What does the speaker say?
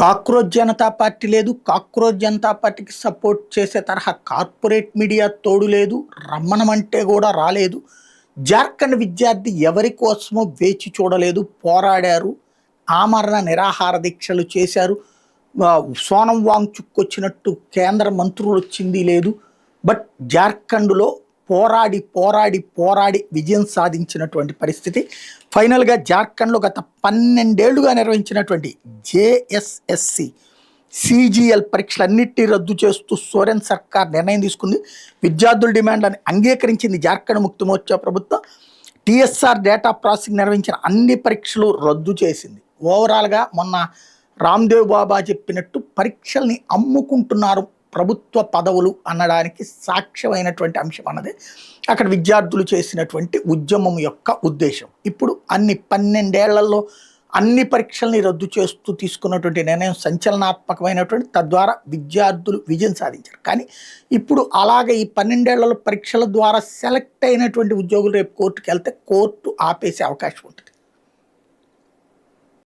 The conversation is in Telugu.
కాక్రోచ్ జనతా పార్టీ లేదు. కాక్రోచ్ జనతా పార్టీకి సపోర్ట్ చేసే తరహా కార్పొరేట్ మీడియా తోడు లేదు. రమ్మనమంటే కూడా రాలేదు. జార్ఖండ్ విద్యార్థి ఎవరి కోసమో వేచి చూడలేదు, పోరాడారు, ఆమరణ నిరాహార దీక్షలు చేశారు. సోనం వాంగ్ చుక్కొచ్చినట్టు కేంద్ర మంత్రులు వచ్చింది లేదు. బట్ జార్ఖండ్లో పోరాడి పోరాడి పోరాడి విజయం సాధించినటువంటి పరిస్థితి. ఫైనల్గా జార్ఖండ్లో గత 12 ఏళ్లుగా నిర్వహించినటువంటి జేఎస్ఎస్సి సిజిఎల్ పరీక్షలన్నింటినీ రద్దు చేస్తూ సోరెన్ సర్కార్ నిర్ణయం తీసుకుంది. విద్యార్థుల డిమాండ్లను అంగీకరించింది జార్ఖండ్ ముక్తి మోర్చా ప్రభుత్వం. టీఎస్ఆర్ డేటా ప్రాసెసింగ్ నిర్వహించిన అన్ని పరీక్షలు రద్దు చేసింది. ఓవరాల్గా మొన్న రామ్దేవ్ బాబా చెప్పినట్టు పరీక్షల్ని అమ్ముకుంటున్నారు ప్రభుత్వ పదవులు అనడానికి సాక్ష్యమైనటువంటి అంశం అన్నది అక్కడ విద్యార్థులు చేసినటువంటి ఉద్యమం యొక్క ఉద్దేశం. ఇప్పుడు 12 ఏళ్లలో అన్ని పరీక్షల్ని రద్దు చేస్తూ తీసుకున్నటువంటి నిర్ణయం సంచలనాత్మకమైనటువంటి, తద్వారా విద్యార్థులు విజయం సాధించారు. కానీ ఇప్పుడు అలాగే ఈ 12 ఏళ్లలో పరీక్షల ద్వారా సెలెక్ట్ అయినటువంటి ఉద్యోగులు రేపు కోర్టుకు వెళ్తే కోర్టు ఆపేసే అవకాశం ఉంటుంది.